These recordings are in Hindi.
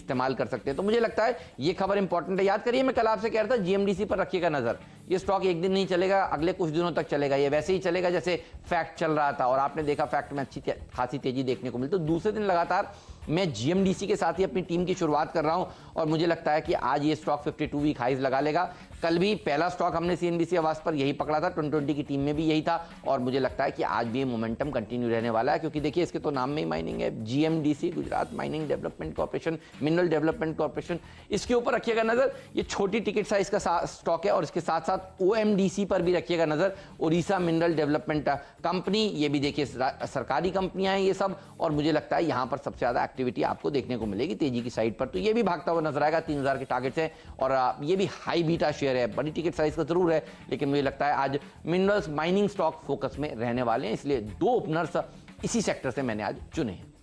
इस्तेमाल कर सकते हैं। तो मुझे लगता है ये खबर इंपॉर्टेंट है। याद करिए मैं कल आपसे कह रहा था जीएमडीसी पर रखिएगा नजर, ये स्टॉक एक दिन नहीं चलेगा, अगले कुछ दिनों तक चलेगा, ये वैसे ही चलेगा जैसे फैक्ट चल रहा था और आपने देखा फैक्ट में अच्छी खासी तेजी देखने को मिली। तो दूसरे दिन लगातार मैं जीएमडीसी के साथ ही अपनी टीम की शुरुआत कर रहा हूं और मुझे लगता है कि आज ये स्टॉक 52 वीक हाइज लगा लेगा। कल भी पहला स्टॉक हमने सीएनबीसी आवास पर यही पकड़ा था, 2020 की टीम में भी यही था और मुझे लगता है कि आज भी ये मोमेंटम कंटिन्यू रहने वाला है, क्योंकि देखिए इसके तो नाम में ही माइनिंग है, GMDC, Gujarat mining development corporation, mineral development corporation, इसके ऊपर रखिएगा नजर। ये छोटी टिकट साइज का स्टॉक है और इसके साथ साथ ओएमडीसी पर भी रखिएगा नजर, ओडिशा मिनरल डेवलपमेंट कंपनी, ये भी देखिए सरकारी कंपनियां हैं ये सब, और मुझे लगता है यहां पर सबसे ज्यादा एक्टिविटी आपको देखने को मिलेगी तेजी की साइड पर। तो ये भी भागता हुआ नजर आएगा, 3000 के टारगेट से, और ये भी हाई बीटा शेयर है, बड़ी टिकट साइज का जरूर है, लेकिन मुझे लगता है आज मिनरल्स माइनिंग स्टॉक फोकस में रहने वाले हैं, इसलिए दो ओपनर्स इसी सेक्टर से मैंने आज चुने हैं।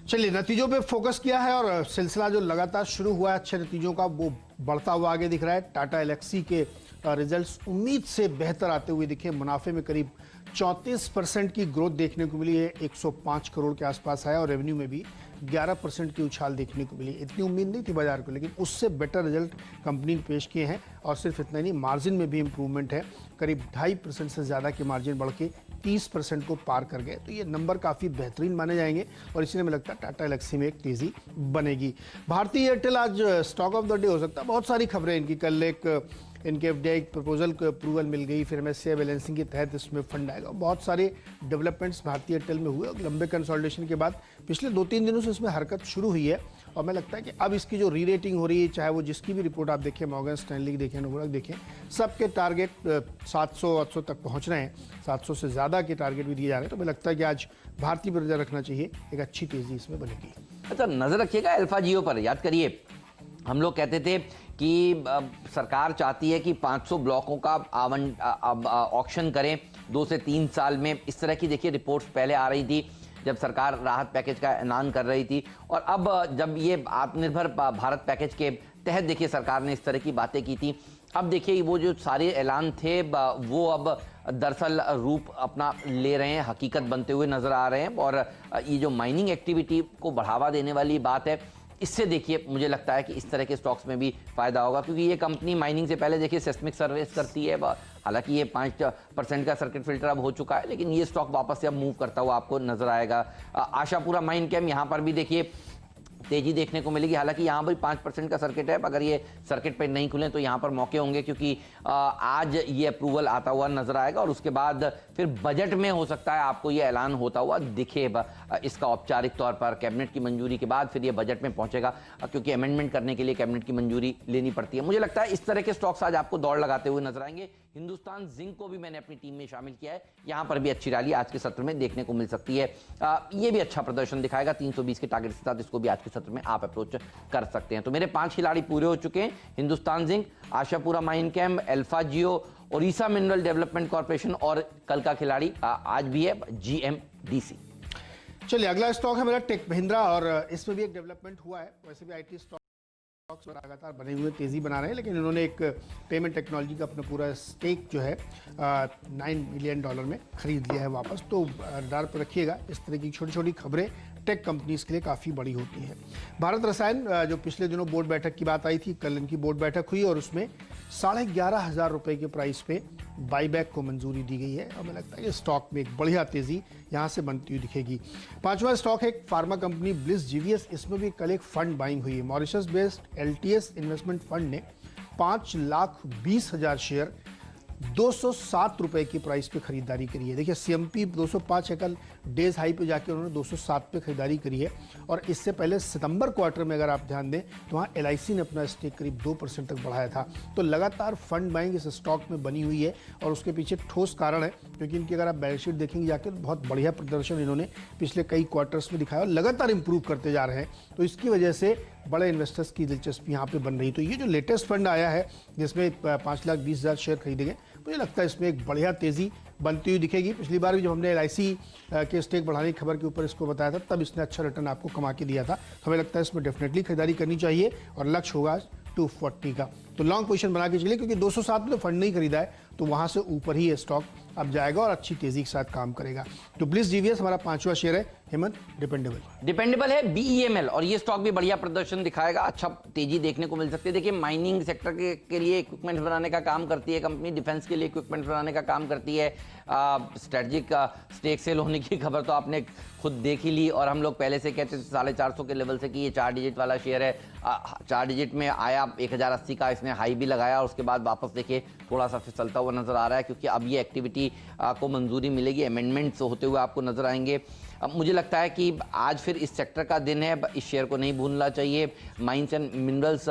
चलिए नतीजों पे फोकस किया है और सिलसिला जो लगातार शुरू हुआ है अच्छे नतीजों का वो बढ़ता हुआ आगे दिख रहा है। टाटा एलेक्सी के रिजल्ट्स उम्मीद से बेहतर आते हुए दिखे, मुनाफे में करीब 34% की ग्रोथ देखने को मिली है, 105 करोड़ के आसपास आया और रेवेन्यू में भी 11% की उछाल देखने को मिली। इतनी उम्मीद नहीं थी बाजार को, लेकिन उससे बेटर रिजल्ट कंपनी ने पेश किए हैं और सिर्फ इतना ही नहीं, मार्जिन में भी इंप्रूवमेंट है, करीब 2.5% से ज़्यादा के मार्जिन बढ़ के 30% को पार कर गए। तो ये नंबर काफ़ी बेहतरीन माने जाएंगे और इसलिए मुझे लगता है टाटा एलेक्सी में एक तेज़ी बनेगी। भारतीय एयरटेल आज स्टॉक ऑफ द डे हो सकता है, बहुत सारी खबरें इनकी। कल एक इनके एफडीआई प्रपोजल को अप्रूवल मिल गई, फिर एमएससीआई बैलेंसिंग के तहत इसमें फंड आएगा। बहुत सारे डेवलपमेंट्स भारतीय एयरटेल में हुए और लंबे कंसोलिडेशन के बाद पिछले 2-3 दिनों से इसमें हरकत शुरू हुई है और मैं लगता है कि अब इसकी जो री रेटिंग हो रही है, चाहे वो जिसकी भी रिपोर्ट आप देखें, मॉर्गन स्टैनली की देखें, नोबुरा देखें, सबके टारगेट 700-800 तक पहुँच रहे हैं, 700 से ज़्यादा के टारगेट भी दिए जा रहे हैं। तो मुझे लगता है कि आज भारतीय पर नजर रखना चाहिए, एक अच्छी तेज़ी इसमें बनेगी। अच्छा, नजर रखिएगा अल्फा जियो पर। याद करिए हम लोग कहते थे कि सरकार चाहती है कि 500 ब्लॉकों का ऑक्शन करें 2 से 3 साल में। इस तरह की देखिए रिपोर्ट्स पहले आ रही थी जब सरकार राहत पैकेज का ऐलान कर रही थी, और अब जब ये आत्मनिर्भर भारत पैकेज के तहत देखिए सरकार ने इस तरह की बातें की थी। अब देखिए वो जो सारे ऐलान थे वो अब दरअसल रूप अपना ले रहे हैं, हकीकत बनते हुए नजर आ रहे हैं, और ये जो माइनिंग एक्टिविटी को बढ़ावा देने वाली बात है, इससे देखिए मुझे लगता है कि इस तरह के स्टॉक्स में भी फायदा होगा, क्योंकि ये कंपनी माइनिंग से पहले देखिए सिस्मिक सर्विस करती है। हालांकि ये 5% का सर्किट फिल्टर अब हो चुका है, लेकिन ये स्टॉक वापस से अब मूव करता हुआ आपको नजर आएगा। आशापुरा माइन कैम, यहाँ पर भी देखिए तेजी देखने को मिलेगी। हालांकि यहाँ पर 5% का सर्किट है, अगर ये सर्किट पे नहीं खुले तो यहाँ पर मौके होंगे, क्योंकि आज ये अप्रूवल आता हुआ नजर आएगा और उसके बाद फिर बजट में हो सकता है आपको ये ऐलान होता हुआ दिखे इसका औपचारिक तौर पर। कैबिनेट की मंजूरी के बाद फिर ये बजट में पहुंचेगा, क्योंकि अमेंडमेंट करने के लिए कैबिनेट की मंजूरी लेनी पड़ती है। मुझे लगता है इस तरह के स्टॉक्स आज आपको दौड़ लगाते हुए नजर आएंगे। हिंदुस्तान जिंक को भी मैंने अपनी टीम में शामिल किया है, यहाँ पर भी अच्छी रैली आज के सत्र में देखने को मिल सकती है। ये भी अच्छा प्रदर्शन दिखाएगा, 320 के टारगेट के साथ इसको भी आज के सत्र में आप अप्रोच कर सकते हैं। तो मेरे 5 खिलाड़ी पूरे हो चुके हैं, Hindustan Zinc, Ashapura Minechem, Alpha Geo, Odisha mineral development corporation, और कल का खिलाड़ी आज भी है जीएमडीसी। चलिए अगला स्टॉक है मेरा टेक महिंद्रा और इसमें भी एक डेवलपमेंट हुआ है। वैसे भी आईटी स्टॉक्स लगातार बने हुए तेजी बना रहे हैं, लेकिन इन्होंने एक पेमेंट टेक्नोलॉजी का अपना पूरा स्टेक जो है $9 मिलियन में खरीद लिया है वापस। तो रडार पर रखिएगा, इस तरह की छोटी छोटी खबरें टेक कंपनीज के लिए काफ़ी बड़ी होती हैं। भारत रसायन जो पिछले दिनों बोर्ड बैठक की बात आई थी, कल इनकी बोर्ड बैठक हुई और उसमें 11,500 रुपये के प्राइस पे बाईबैक को मंजूरी दी गई है और मुझे लगता है कि स्टॉक में एक बढ़िया तेज़ी यहाँ से बनती हुई दिखेगी। 5वां स्टॉक है फार्मा कंपनी ब्लिस जीवीएस, इसमें भी कल एक फंड बाइंग हुई है। Mauritius based LTS investment fund ने 5,20,000 शेयर 207 रुपए की प्राइस पे खरीदारी करी है। देखिए सीएमपी 205 है, कल डेज हाई पे जाके उन्होंने 207 पे खरीदारी करी है और इससे पहले सितंबर क्वार्टर में अगर आप ध्यान दें तो वहाँ एलआईसी ने अपना स्टेक करीब 2% तक बढ़ाया था। तो लगातार फंड बाइंग इस स्टॉक में बनी हुई है और उसके पीछे ठोस कारण है, क्योंकि इनकी अगर आप बैलेंस शीट देखेंगे जाके तो बहुत बढ़िया प्रदर्शन इन्होंने पिछले कई क्वार्टर्स में दिखाया और लगातार इंप्रूव करते जा रहे हैं। तो इसकी वजह से बड़े इन्वेस्टर्स की दिलचस्पी यहाँ पे बन रही। तो ये जो लेटेस्ट फंड आया है जिसमें 5,20,000 शेयर खरीदे गए, मुझे लगता है इसमें एक बढ़िया तेज़ी बनती हुई दिखेगी। पिछली बार भी जब हमने एलआईसी के स्टेक बढ़ाने की खबर के ऊपर इसको बताया था, तब इसने अच्छा रिटर्न आपको कमा के दिया था। तो हमें लगता है इसमें डेफिनेटली खरीदारी करनी चाहिए और लक्ष्य होगा 240 का। तो लॉन्ग पोजीशन बना के चलिए, क्योंकि 207 में तो फंड नहीं खरीदा है, तो वहां से ऊपर ही ये स्टॉक अब जाएगा और अच्छी तेजी के साथ काम करेगा। तो ब्लिस जीवीएस हमारा 5वां शेयर है। हेमंत, डिपेंडेबल है बीईएमएल, और ये स्टॉक भी बढ़िया प्रदर्शन दिखाएगा, अच्छा तेजी देखने को मिल सकती है। देखिए माइनिंग सेक्टर के लिए इक्विपमेंट बनाने का काम करती है कंपनी, डिफेंस के लिए इक्विपमेंट बनाने का काम करती है। स्ट्रेटजिक स्टेक सेल होने की खबर तो आपने खुद देख ही ली, और हम लोग पहले से कहते थे 450 के लेवल से कि ये 4 डिजिट वाला शेयर है। 4 डिजिट में आया, 1080 का इसने हाई भी लगाया, और उसके बाद वापस देखिए थोड़ा सा फिसलता हुआ नजर आ रहा है, क्योंकि अब ये एक्टिविटी को मंजूरी मिलेगी, अमेंडमेंट्स होते हुए आपको नजर आएंगे। अब मुझे लगता है कि आज फिर इस सेक्टर का दिन है, इस शेयर को नहीं भूलना चाहिए। Mines and minerals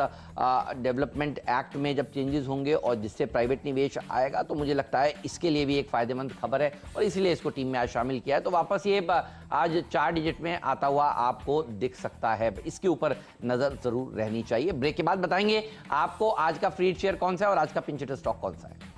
development act में जब चेंजेस होंगे और जिससे प्राइवेट निवेश आएगा, तो मुझे लगता है इसके लिए भी एक फायदेमंद खबर है, और इसीलिए इसको टीम में आज शामिल किया है। तो वापस ये आज 4 डिजिट में आता हुआ आपको दिख सकता है, इसके ऊपर नजर जरूर रहनी चाहिए। ब्रेक के बाद बताएंगे आपको आज का फ्री शेयर कौन सा है और आज का पिंच हिटर स्टॉक कौन सा है।